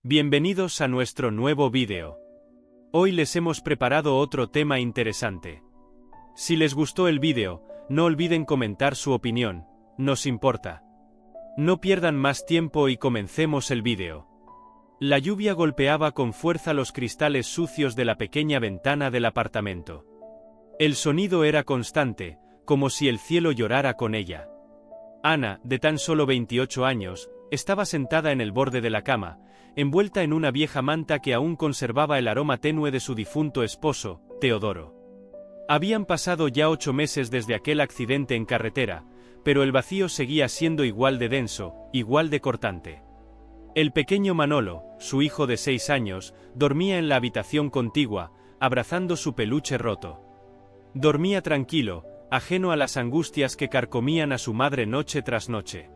Bienvenidos a nuestro nuevo vídeo. Hoy les hemos preparado otro tema interesante. Si les gustó el vídeo, no olviden comentar su opinión, nos importa. No pierdan más tiempo y comencemos el vídeo. La lluvia golpeaba con fuerza los cristales sucios de la pequeña ventana del apartamento. El sonido era constante, como si el cielo llorara con ella. Ana, de tan solo 28 años, estaba sentada en el borde de la cama, envuelta en una vieja manta que aún conservaba el aroma tenue de su difunto esposo, Teodoro. Habían pasado ya 8 meses desde aquel accidente en carretera, pero el vacío seguía siendo igual de denso, igual de cortante. El pequeño Manolo, su hijo de 6 años, dormía en la habitación contigua, abrazando su peluche roto. Dormía tranquilo, ajeno a las angustias que carcomían a su madre noche tras noche.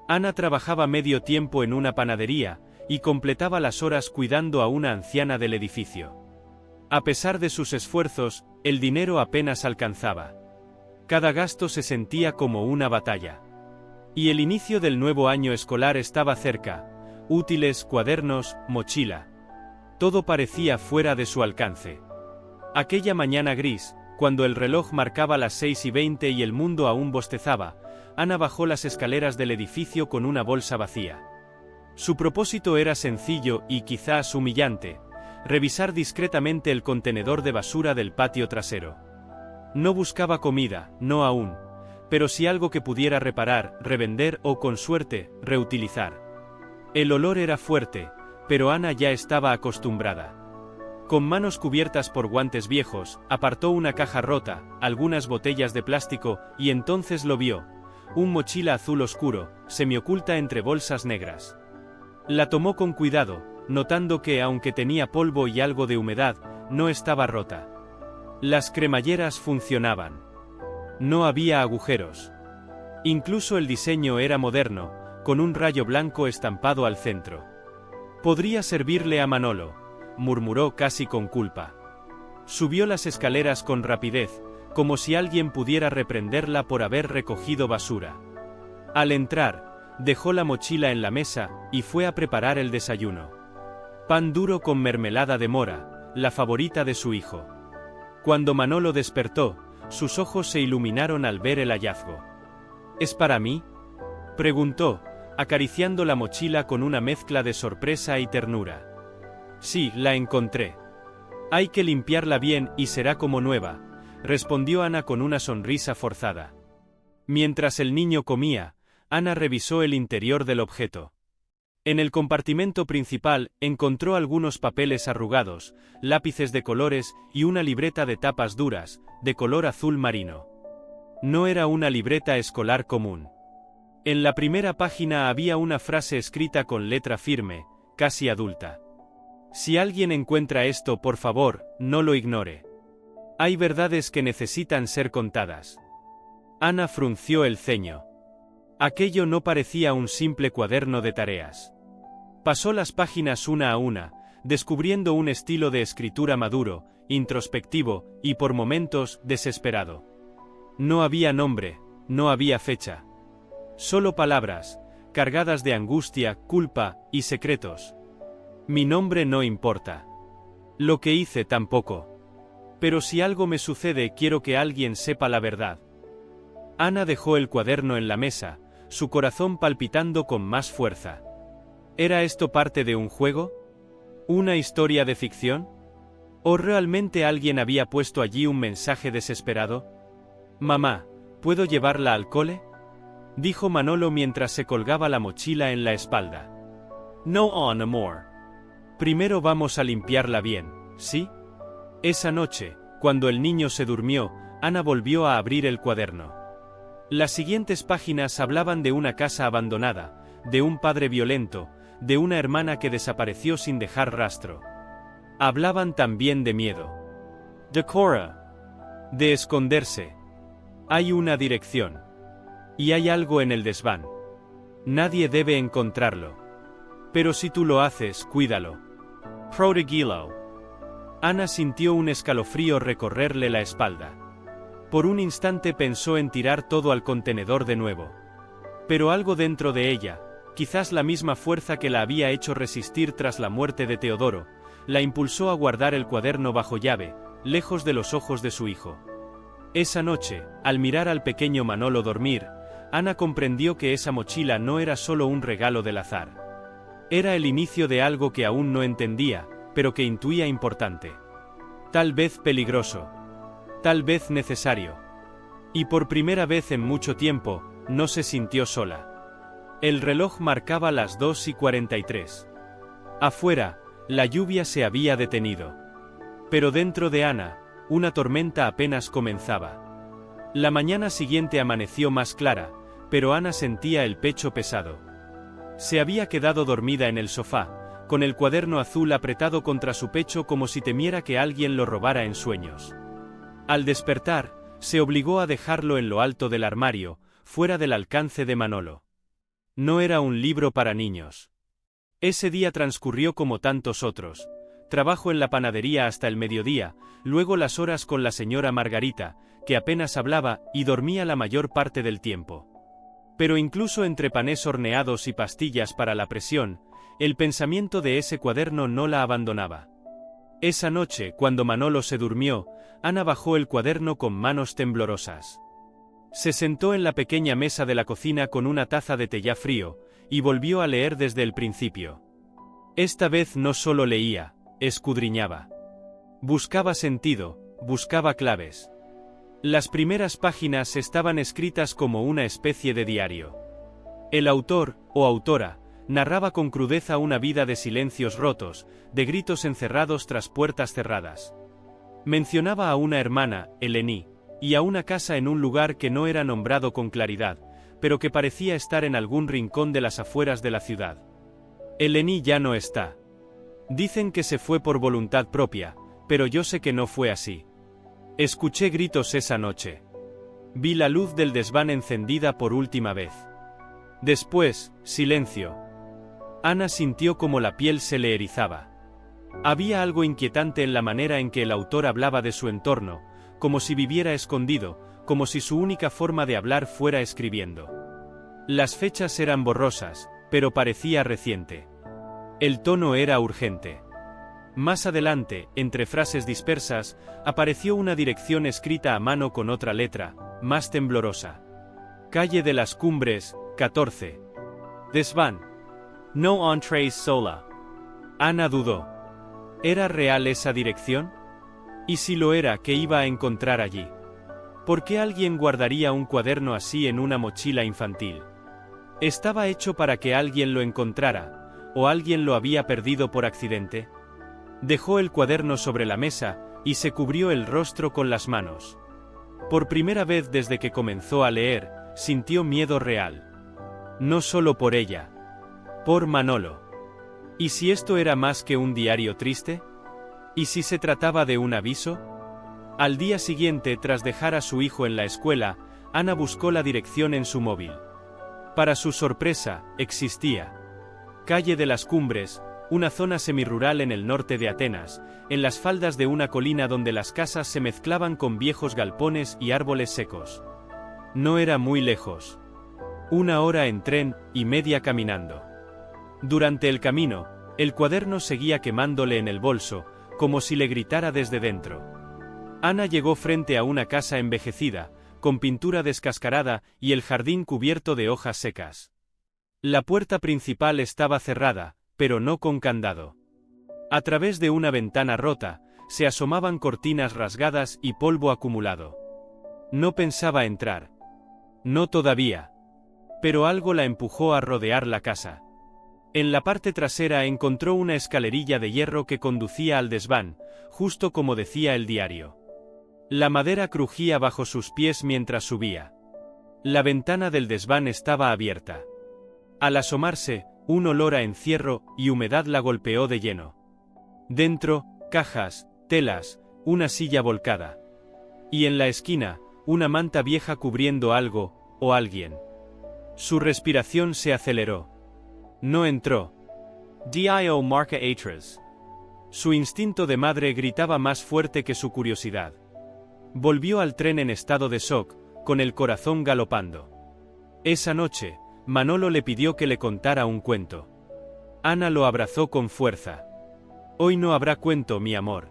Ana trabajaba medio tiempo en una panadería, y completaba las horas cuidando a una anciana del edificio. A pesar de sus esfuerzos, el dinero apenas alcanzaba. Cada gasto se sentía como una batalla. Y el inicio del nuevo año escolar estaba cerca. Útiles, cuadernos, mochila. Todo parecía fuera de su alcance. Aquella mañana gris, cuando el reloj marcaba las 6:20 y el mundo aún bostezaba, Ana bajó las escaleras del edificio con una bolsa vacía. Su propósito era sencillo y quizás humillante: revisar discretamente el contenedor de basura del patio trasero. No buscaba comida, no aún, pero sí algo que pudiera reparar, revender o, con suerte, reutilizar. El olor era fuerte, pero Ana ya estaba acostumbrada. Con manos cubiertas por guantes viejos, apartó una caja rota, algunas botellas de plástico, y entonces lo vio: un mochila azul oscuro, semioculta entre bolsas negras. La tomó con cuidado, notando que, aunque tenía polvo y algo de humedad, no estaba rota. Las cremalleras funcionaban. No había agujeros. Incluso el diseño era moderno, con un rayo blanco estampado al centro. «Podría servirle a Manolo», murmuró casi con culpa. Subió las escaleras con rapidez, como si alguien pudiera reprenderla por haber recogido basura. Al entrar, dejó la mochila en la mesa, y fue a preparar el desayuno. Pan duro con mermelada de mora, la favorita de su hijo. Cuando Manolo despertó, sus ojos se iluminaron al ver el hallazgo. «¿Es para mí?», preguntó, acariciando la mochila con una mezcla de sorpresa y ternura. «Sí, la encontré. Hay que limpiarla bien y será como nueva», respondió Ana con una sonrisa forzada. Mientras el niño comía, Ana revisó el interior del objeto. En el compartimento principal, encontró algunos papeles arrugados, lápices de colores y una libreta de tapas duras, de color azul marino. No era una libreta escolar común. En la primera página había una frase escrita con letra firme, casi adulta. «Si alguien encuentra esto, por favor, no lo ignore. Hay verdades que necesitan ser contadas». Ana frunció el ceño. Aquello no parecía un simple cuaderno de tareas. Pasó las páginas una a una, descubriendo un estilo de escritura maduro, introspectivo y, por momentos, desesperado. No había nombre, no había fecha. Solo palabras, cargadas de angustia, culpa y secretos. «Mi nombre no importa. Lo que hice tampoco. Pero si algo me sucede, quiero que alguien sepa la verdad». Ana dejó el cuaderno en la mesa, su corazón palpitando con más fuerza. ¿Era esto parte de un juego? ¿Una historia de ficción? ¿O realmente alguien había puesto allí un mensaje desesperado? «Mamá, ¿puedo llevarla al cole?», dijo Manolo mientras se colgaba la mochila en la espalda. «No, amor. Primero vamos a limpiarla bien, ¿sí?». Esa noche, cuando el niño se durmió, Ana volvió a abrir el cuaderno. Las siguientes páginas hablaban de una casa abandonada, de un padre violento, de una hermana que desapareció sin dejar rastro. Hablaban también de miedo. De Cora. De esconderse. Hay una dirección. Y hay algo en el desván. Nadie debe encontrarlo. Pero si tú lo haces, cuídalo. Protegilo. Ana sintió un escalofrío recorrerle la espalda. Por un instante pensó en tirar todo al contenedor de nuevo. Pero algo dentro de ella, quizás la misma fuerza que la había hecho resistir tras la muerte de Teodoro, la impulsó a guardar el cuaderno bajo llave, lejos de los ojos de su hijo. Esa noche, al mirar al pequeño Manolo dormir, Ana comprendió que esa mochila no era solo un regalo del azar. Era el inicio de algo que aún no entendía, pero que intuía importante. Tal vez peligroso. Tal vez necesario. Y por primera vez en mucho tiempo, no se sintió sola. El reloj marcaba las 2:43. Afuera, la lluvia se había detenido. Pero dentro de Ana, una tormenta apenas comenzaba. La mañana siguiente amaneció más clara, pero Ana sentía el pecho pesado. Se había quedado dormida en el sofá, con el cuaderno azul apretado contra su pecho como si temiera que alguien lo robara en sueños. Al despertar, se obligó a dejarlo en lo alto del armario, fuera del alcance de Manolo. No era un libro para niños. Ese día transcurrió como tantos otros. Trabajo en la panadería hasta el mediodía, luego las horas con la señora Margarita, que apenas hablaba y dormía la mayor parte del tiempo. Pero incluso entre panés horneados y pastillas para la presión, el pensamiento de ese cuaderno no la abandonaba. Esa noche, cuando Manolo se durmió, Ana bajó el cuaderno con manos temblorosas. Se sentó en la pequeña mesa de la cocina con una taza de té ya frío, y volvió a leer desde el principio. Esta vez no solo leía, escudriñaba. Buscaba sentido, buscaba claves. Las primeras páginas estaban escritas como una especie de diario. El autor, o autora, narraba con crudeza una vida de silencios rotos, de gritos encerrados tras puertas cerradas. Mencionaba a una hermana, Eleni, y a una casa en un lugar que no era nombrado con claridad, pero que parecía estar en algún rincón de las afueras de la ciudad. Eleni ya no está. Dicen que se fue por voluntad propia, pero yo sé que no fue así. Escuché gritos esa noche. Vi la luz del desván encendida por última vez. Después, silencio. Ana sintió como la piel se le erizaba. Había algo inquietante en la manera en que el autor hablaba de su entorno, como si viviera escondido, como si su única forma de hablar fuera escribiendo. Las fechas eran borrosas, pero parecía reciente. El tono era urgente. Más adelante, entre frases dispersas, apareció una dirección escrita a mano con otra letra, más temblorosa. Calle de las Cumbres, 14. Desván. No entrées sola. Ana dudó. ¿Era real esa dirección? ¿Y si lo era, qué iba a encontrar allí? ¿Por qué alguien guardaría un cuaderno así en una mochila infantil? ¿Estaba hecho para que alguien lo encontrara, o alguien lo había perdido por accidente? Dejó el cuaderno sobre la mesa, y se cubrió el rostro con las manos. Por primera vez desde que comenzó a leer, sintió miedo real. No solo por ella. Por Manolo. ¿Y si esto era más que un diario triste? ¿Y si se trataba de un aviso? Al día siguiente, tras dejar a su hijo en la escuela, Ana buscó la dirección en su móvil. Para su sorpresa, existía. Calle de las Cumbres, una zona semirural en el norte de Atenas, en las faldas de una colina donde las casas se mezclaban con viejos galpones y árboles secos. No era muy lejos. 1 hora en tren y media caminando. Durante el camino, el cuaderno seguía quemándole en el bolso, como si le gritara desde dentro. Ana llegó frente a una casa envejecida, con pintura descascarada y el jardín cubierto de hojas secas. La puerta principal estaba cerrada, pero no con candado. A través de una ventana rota, se asomaban cortinas rasgadas y polvo acumulado. No pensaba entrar. No todavía. Pero algo la empujó a rodear la casa. En la parte trasera encontró una escalerilla de hierro que conducía al desván, justo como decía el diario. La madera crujía bajo sus pies mientras subía. La ventana del desván estaba abierta. Al asomarse, un olor a encierro y humedad la golpeó de lleno. Dentro, cajas, telas, una silla volcada. Y en la esquina, una manta vieja cubriendo algo, o alguien. Su respiración se aceleró. No entró. Dio marca atrás. Su instinto de madre gritaba más fuerte que su curiosidad. Volvió al tren en estado de shock, con el corazón galopando. Esa noche, Manolo le pidió que le contara un cuento. Ana lo abrazó con fuerza. Hoy no habrá cuento, mi amor.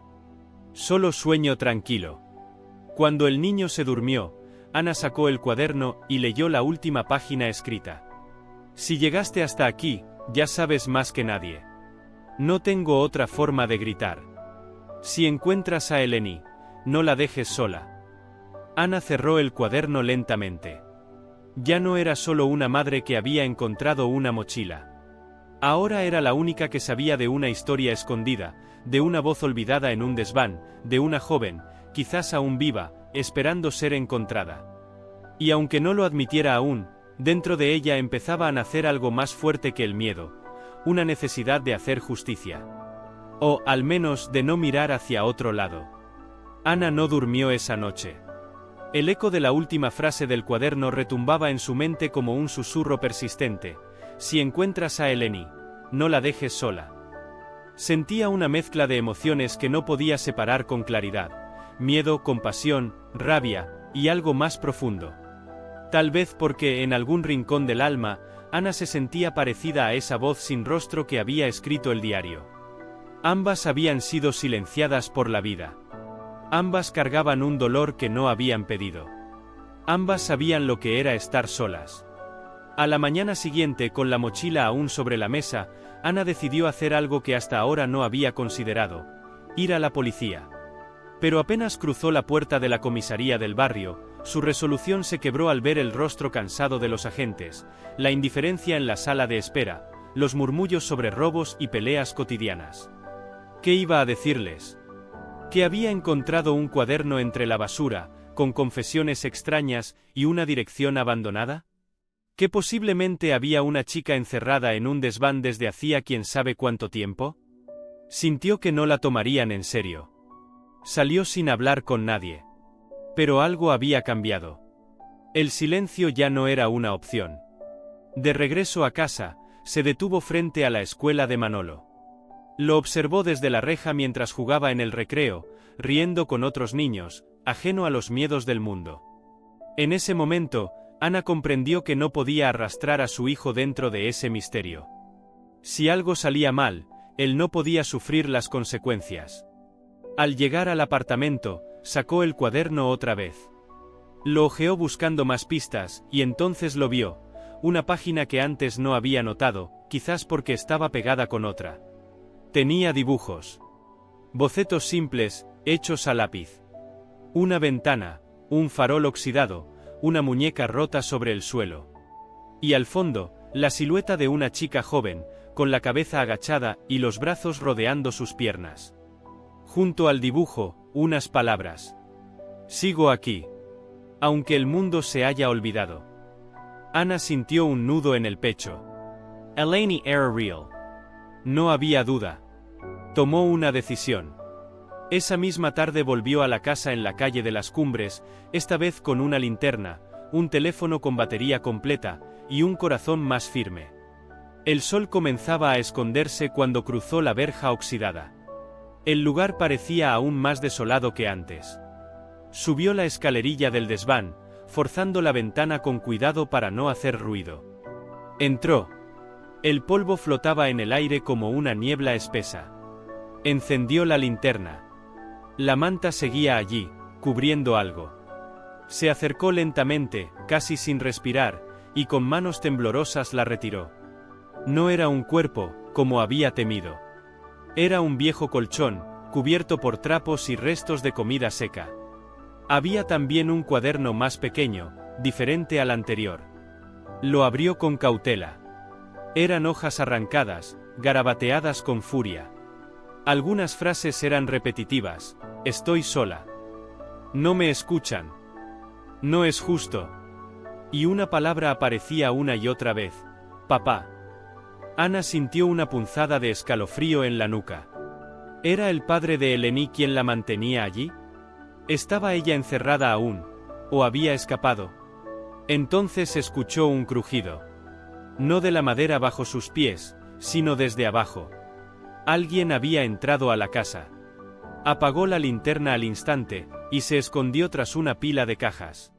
Solo sueño tranquilo. Cuando el niño se durmió, Ana sacó el cuaderno y leyó la última página escrita. Si llegaste hasta aquí, ya sabes más que nadie. No tengo otra forma de gritar. Si encuentras a Eleni, no la dejes sola. Ana cerró el cuaderno lentamente. Ya no era solo una madre que había encontrado una mochila. Ahora era la única que sabía de una historia escondida, de una voz olvidada en un desván, de una joven, quizás aún viva, esperando ser encontrada. Y aunque no lo admitiera aún, dentro de ella empezaba a nacer algo más fuerte que el miedo, una necesidad de hacer justicia. O, al menos, de no mirar hacia otro lado. Ana no durmió esa noche. El eco de la última frase del cuaderno retumbaba en su mente como un susurro persistente. Si encuentras a Eleni, no la dejes sola. Sentía una mezcla de emociones que no podía separar con claridad. Miedo, compasión, rabia, y algo más profundo. Tal vez porque en algún rincón del alma, Ana se sentía parecida a esa voz sin rostro que había escrito el diario. Ambas habían sido silenciadas por la vida. Ambas cargaban un dolor que no habían pedido. Ambas sabían lo que era estar solas. A la mañana siguiente, con la mochila aún sobre la mesa, Ana decidió hacer algo que hasta ahora no había considerado: ir a la policía. Pero apenas cruzó la puerta de la comisaría del barrio, su resolución se quebró al ver el rostro cansado de los agentes, la indiferencia en la sala de espera, los murmullos sobre robos y peleas cotidianas. ¿Qué iba a decirles? ¿Que había encontrado un cuaderno entre la basura, con confesiones extrañas y una dirección abandonada? ¿Que posiblemente había una chica encerrada en un desván desde hacía quién sabe cuánto tiempo? Sintió que no la tomarían en serio. Salió sin hablar con nadie. Pero algo había cambiado. El silencio ya no era una opción. De regreso a casa, se detuvo frente a la escuela de Manolo. Lo observó desde la reja mientras jugaba en el recreo, riendo con otros niños, ajeno a los miedos del mundo. En ese momento, Ana comprendió que no podía arrastrar a su hijo dentro de ese misterio. Si algo salía mal, él no podía sufrir las consecuencias. Al llegar al apartamento, sacó el cuaderno otra vez. Lo hojeó buscando más pistas, y entonces lo vio, una página que antes no había notado, quizás porque estaba pegada con otra. Tenía dibujos. Bocetos simples, hechos a lápiz. Una ventana, un farol oxidado, una muñeca rota sobre el suelo. Y al fondo, la silueta de una chica joven, con la cabeza agachada y los brazos rodeando sus piernas. Junto al dibujo, unas palabras. Sigo aquí. Aunque el mundo se haya olvidado. Ana sintió un nudo en el pecho. Eleni era real. No había duda. Tomó una decisión. Esa misma tarde volvió a la casa en la calle de las Cumbres, esta vez con una linterna, un teléfono con batería completa, y un corazón más firme. El sol comenzaba a esconderse cuando cruzó la verja oxidada. El lugar parecía aún más desolado que antes. Subió la escalerilla del desván, forzando la ventana con cuidado para no hacer ruido. Entró. El polvo flotaba en el aire como una niebla espesa. Encendió la linterna. La manta seguía allí, cubriendo algo. Se acercó lentamente, casi sin respirar, y con manos temblorosas la retiró. No era un cuerpo, como había temido. Era un viejo colchón, cubierto por trapos y restos de comida seca. Había también un cuaderno más pequeño, diferente al anterior. Lo abrió con cautela. Eran hojas arrancadas, garabateadas con furia. Algunas frases eran repetitivas: estoy sola. No me escuchan. No es justo. Y una palabra aparecía una y otra vez: papá. Ana sintió una punzada de escalofrío en la nuca. ¿Era el padre de Eleni quien la mantenía allí? ¿Estaba ella encerrada aún? ¿O había escapado? Entonces escuchó un crujido. No de la madera bajo sus pies, sino desde abajo. Alguien había entrado a la casa. Apagó la linterna al instante, y se escondió tras una pila de cajas.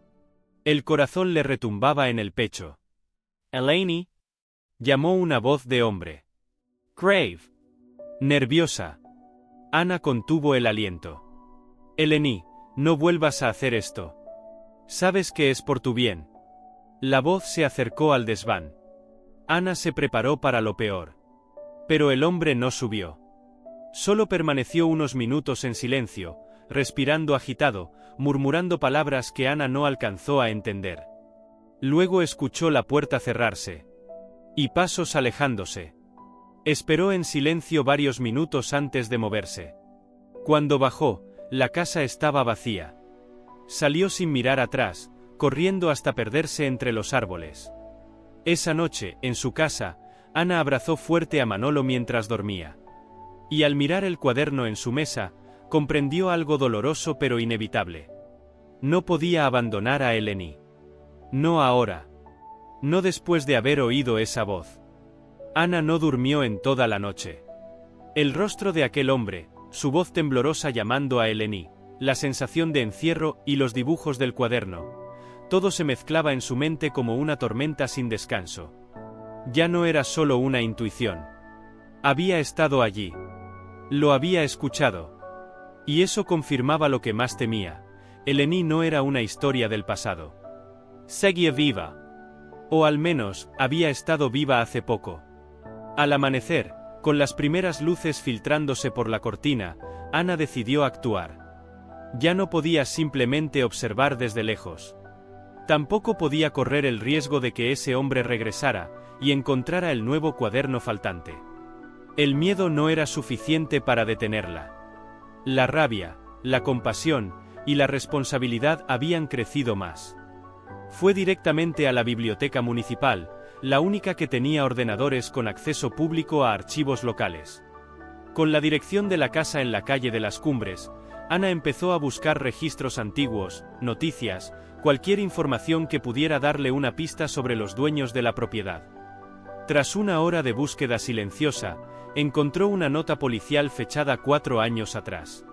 El corazón le retumbaba en el pecho. Eleni, llamó una voz de hombre. grave. Nerviosa. Ana contuvo el aliento. Eleni, no vuelvas a hacer esto. Sabes que es por tu bien. La voz se acercó al desván. Ana se preparó para lo peor. Pero el hombre no subió. Solo permaneció unos minutos en silencio, respirando agitado, murmurando palabras que Ana no alcanzó a entender. Luego escuchó la puerta cerrarse. Y pasos alejándose. Esperó en silencio varios minutos antes de moverse. Cuando bajó, la casa estaba vacía. Salió sin mirar atrás, corriendo hasta perderse entre los árboles. Esa noche, en su casa, Ana abrazó fuerte a Manolo mientras dormía. Y al mirar el cuaderno en su mesa, comprendió algo doloroso pero inevitable. No podía abandonar a Eleni. No ahora. No después de haber oído esa voz. Ana no durmió en toda la noche. El rostro de aquel hombre, su voz temblorosa llamando a Eleni, la sensación de encierro y los dibujos del cuaderno. Todo se mezclaba en su mente como una tormenta sin descanso. Ya no era solo una intuición. Había estado allí. Lo había escuchado. Y eso confirmaba lo que más temía. Eleni no era una historia del pasado. Seguía viva. O al menos, había estado viva hace poco. Al amanecer, con las primeras luces filtrándose por la cortina, Ana decidió actuar. Ya no podía simplemente observar desde lejos. Tampoco podía correr el riesgo de que ese hombre regresara y encontrara el nuevo cuaderno faltante. El miedo no era suficiente para detenerla. La rabia, la compasión y la responsabilidad habían crecido más. Fue directamente a la biblioteca municipal, la única que tenía ordenadores con acceso público a archivos locales. Con la dirección de la casa en la calle de las Cumbres, Ana empezó a buscar registros antiguos, noticias, cualquier información que pudiera darle una pista sobre los dueños de la propiedad. Tras una hora de búsqueda silenciosa, encontró una nota policial fechada 4 años atrás.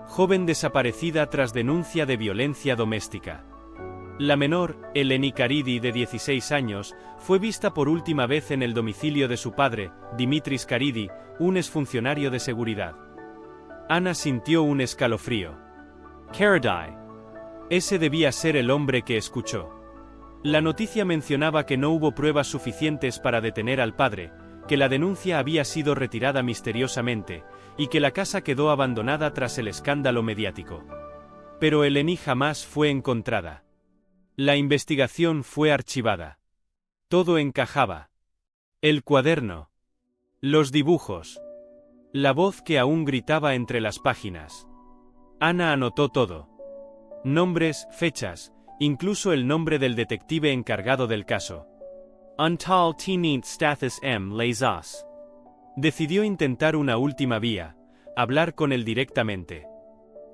Joven desaparecida tras denuncia de violencia doméstica. La menor, Eleni Karidi, de 16 años, fue vista por última vez en el domicilio de su padre, Dimitris Karidi, un exfuncionario de seguridad. Ana sintió un escalofrío. Karidi. Ese debía ser el hombre que escuchó. La noticia mencionaba que no hubo pruebas suficientes para detener al padre, que la denuncia había sido retirada misteriosamente, y que la casa quedó abandonada tras el escándalo mediático. Pero Eleni jamás fue encontrada. La investigación fue archivada. Todo encajaba. El cuaderno. Los dibujos. La voz que aún gritaba entre las páginas. Ana anotó todo. Nombres, fechas, incluso el nombre del detective encargado del caso. Untal Tinint Stathis M. Lazas. Decidió intentar una última vía, hablar con él directamente.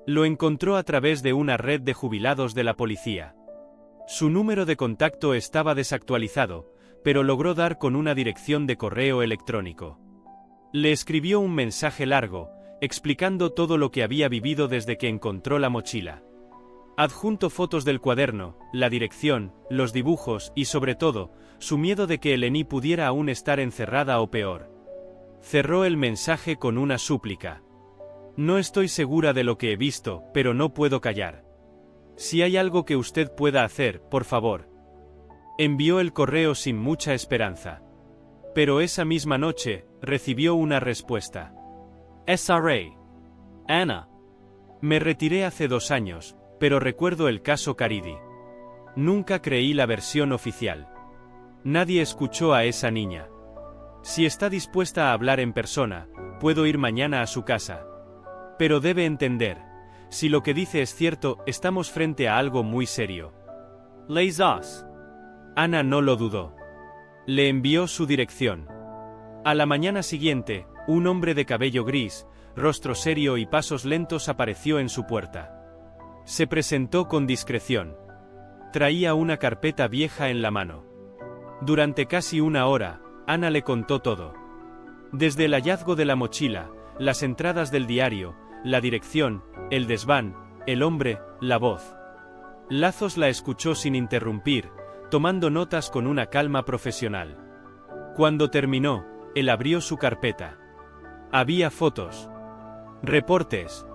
Lo encontró a través de una red de jubilados de la policía. Su número de contacto estaba desactualizado, pero logró dar con una dirección de correo electrónico. Le escribió un mensaje largo, explicando todo lo que había vivido desde que encontró la mochila. Adjunto fotos del cuaderno, la dirección, los dibujos y sobre todo, su miedo de que Eleni pudiera aún estar encerrada o peor. Cerró el mensaje con una súplica. No estoy segura de lo que he visto, pero no puedo callar. Si hay algo que usted pueda hacer, por favor. Envió el correo sin mucha esperanza. Pero esa misma noche, recibió una respuesta. SRA. Ana. Me retiré hace 2 años, pero recuerdo el caso Karidi. Nunca creí la versión oficial. Nadie escuchó a esa niña. Si está dispuesta a hablar en persona, puedo ir mañana a su casa. Pero debe entender. Si lo que dice es cierto, estamos frente a algo muy serio. Lazas. Ana no lo dudó. Le envió su dirección. A la mañana siguiente, un hombre de cabello gris, rostro serio y pasos lentos apareció en su puerta. Se presentó con discreción. Traía una carpeta vieja en la mano. Durante casi 1 hora, Ana le contó todo. Desde el hallazgo de la mochila, las entradas del diario, la dirección, el desván, el hombre, la voz. Lazos la escuchó sin interrumpir, tomando notas con una calma profesional. Cuando terminó, él abrió su carpeta. Había fotos, reportes,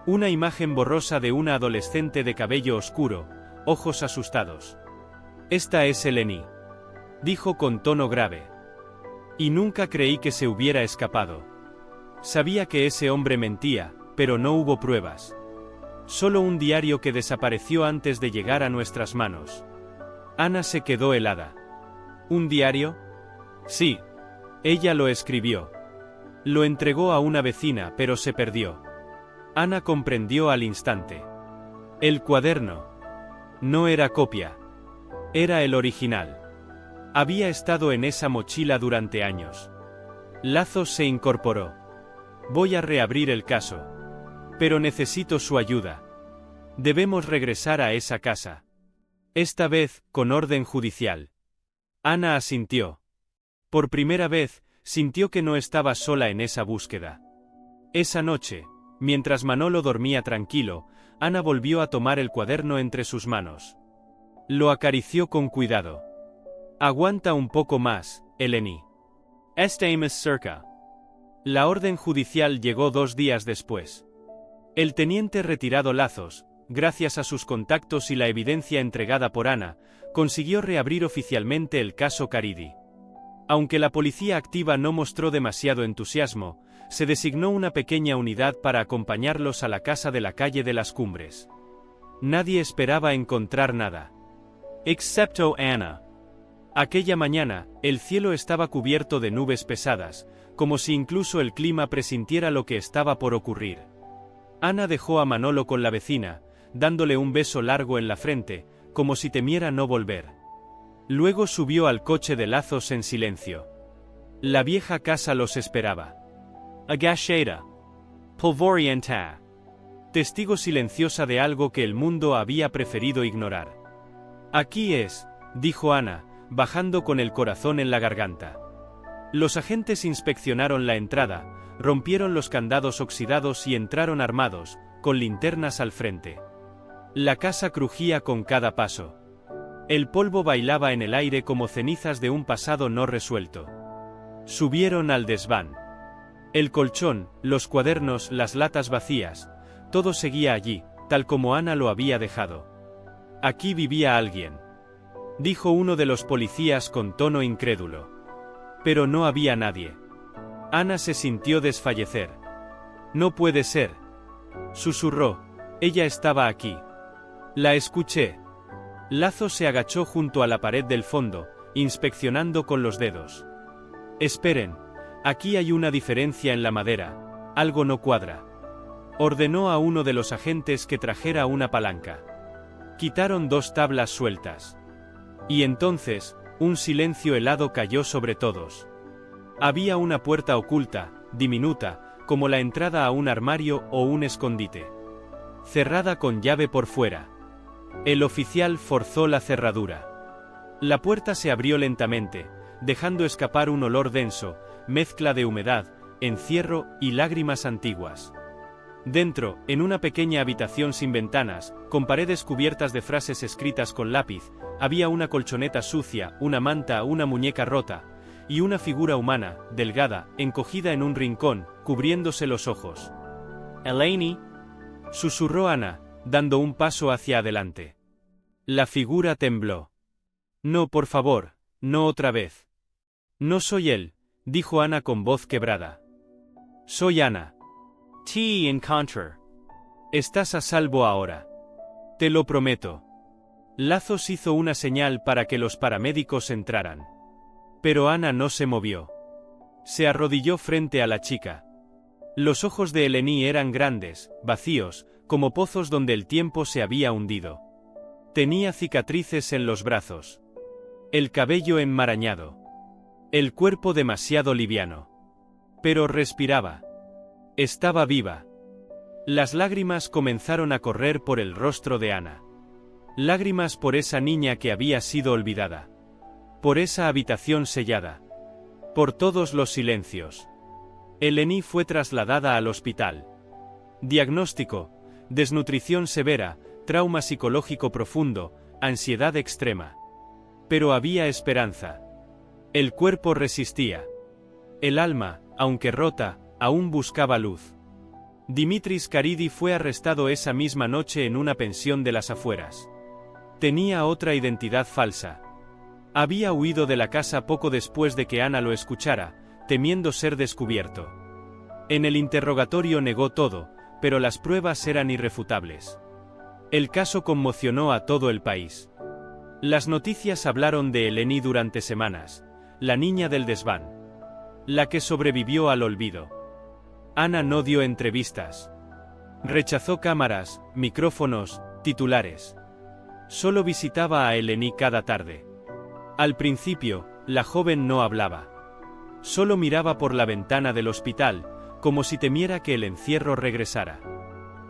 una imagen borrosa de una adolescente de cabello oscuro, ojos asustados. Esta es Eleni, dijo con tono grave. Y nunca creí que se hubiera escapado. Sabía que ese hombre mentía, pero no hubo pruebas. Solo un diario que desapareció antes de llegar a nuestras manos. Ana se quedó helada. ¿Un diario? Sí. Ella lo escribió. Lo entregó a una vecina, pero se perdió. Ana comprendió al instante. El cuaderno. No era copia. Era el original. Había estado en esa mochila durante años. Lazos se incorporó. Voy a reabrir el caso. Pero necesito su ayuda. Debemos regresar a esa casa. Esta vez, con orden judicial. Ana asintió. Por primera vez, sintió que no estaba sola en esa búsqueda. Esa noche, mientras Manolo dormía tranquilo, Ana volvió a tomar el cuaderno entre sus manos. Lo acarició con cuidado. Aguanta un poco más, Eleni. Estamos cerca. La orden judicial llegó 2 días después. El teniente retirado Lazos, gracias a sus contactos y la evidencia entregada por Ana, consiguió reabrir oficialmente el caso Caridi. Aunque la policía activa no mostró demasiado entusiasmo, se designó una pequeña unidad para acompañarlos a la casa de la calle de las Cumbres. Nadie esperaba encontrar nada. Excepto Ana. Aquella mañana, el cielo estaba cubierto de nubes pesadas, como si incluso el clima presintiera lo que estaba por ocurrir. Ana dejó a Manolo con la vecina, dándole un beso largo en la frente, como si temiera no volver. Luego subió al coche de Lazos en silencio. La vieja casa los esperaba. Agachada. Polvorienta. Testigo silenciosa de algo que el mundo había preferido ignorar. Aquí es, dijo Ana, bajando con el corazón en la garganta. Los agentes inspeccionaron la entrada, rompieron los candados oxidados y entraron armados, con linternas al frente. La casa crujía con cada paso. El polvo bailaba en el aire como cenizas de un pasado no resuelto. Subieron al desván. El colchón, los cuadernos, las latas vacías, todo seguía allí, tal como Ana lo había dejado. Aquí vivía alguien, dijo uno de los policías con tono incrédulo. Pero no había nadie. Ana se sintió desfallecer. No puede ser, susurró. Ella estaba aquí. La escuché. Lazo se agachó junto a la pared del fondo, inspeccionando con los dedos. Esperen, aquí hay una diferencia en la madera, algo no cuadra. Ordenó a uno de los agentes que trajera una palanca. Quitaron 2 tablas sueltas. Y entonces, un silencio helado cayó sobre todos. Había una puerta oculta, diminuta, como la entrada a un armario o un escondite. Cerrada con llave por fuera. El oficial forzó la cerradura. La puerta se abrió lentamente, dejando escapar un olor denso, mezcla de humedad, encierro y lágrimas antiguas. Dentro, en una pequeña habitación sin ventanas, con paredes cubiertas de frases escritas con lápiz, había una colchoneta sucia, una manta, una muñeca rota, y una figura humana, delgada, encogida en un rincón, cubriéndose los ojos. «Eleni», susurró Ana, dando un paso hacia adelante. La figura tembló. «No, por favor, no otra vez». «No soy él», dijo Ana con voz quebrada. «Soy Ana. T. Encounter. Estás a salvo ahora. Te lo prometo». Lazos hizo una señal para que los paramédicos entraran. Pero Ana no se movió. Se arrodilló frente a la chica. Los ojos de Eleni eran grandes, vacíos, como pozos donde el tiempo se había hundido. Tenía cicatrices en los brazos. El cabello enmarañado. El cuerpo demasiado liviano. Pero respiraba. Estaba viva. Las lágrimas comenzaron a correr por el rostro de Ana. Lágrimas por esa niña que había sido olvidada. Por esa habitación sellada. Por todos los silencios. Eleni fue trasladada al hospital. Diagnóstico: desnutrición severa, trauma psicológico profundo, ansiedad extrema. Pero había esperanza. El cuerpo resistía. El alma, aunque rota, aún buscaba luz. Dimitris Karidi fue arrestado esa misma noche en una pensión de las afueras. Tenía otra identidad falsa. Había huido de la casa poco después de que Ana lo escuchara, temiendo ser descubierto. En el interrogatorio negó todo, pero las pruebas eran irrefutables. El caso conmocionó a todo el país. Las noticias hablaron de Eleni durante semanas, la niña del desván. La que sobrevivió al olvido. Ana no dio entrevistas. Rechazó cámaras, micrófonos, titulares. Solo visitaba a Eleni cada tarde. Al principio, la joven no hablaba. Solo miraba por la ventana del hospital, como si temiera que el encierro regresara.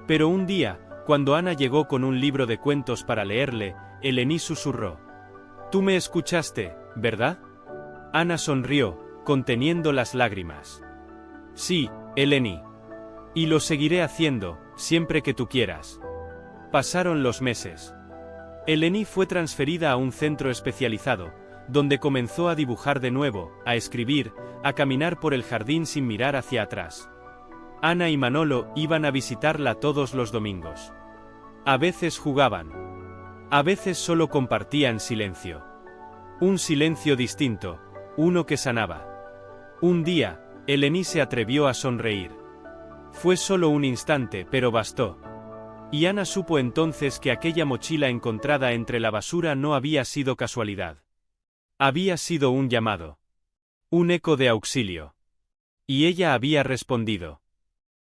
Pero un día, cuando Ana llegó con un libro de cuentos para leerle, Eleni susurró: «Tú me escuchaste, ¿verdad?». Ana sonrió, conteniendo las lágrimas. «Sí, Eleni. Y lo seguiré haciendo, siempre que tú quieras». Pasaron los meses. Eleni fue transferida a un centro especializado, donde comenzó a dibujar de nuevo, a escribir, a caminar por el jardín sin mirar hacia atrás. Ana y Manolo iban a visitarla todos los domingos. A veces jugaban. A veces solo compartían silencio. Un silencio distinto, uno que sanaba. Un día, Eleni se atrevió a sonreír. Fue solo un instante, pero bastó. Y Ana supo entonces que aquella mochila encontrada entre la basura no había sido casualidad. Había sido un llamado. Un eco de auxilio. Y ella había respondido.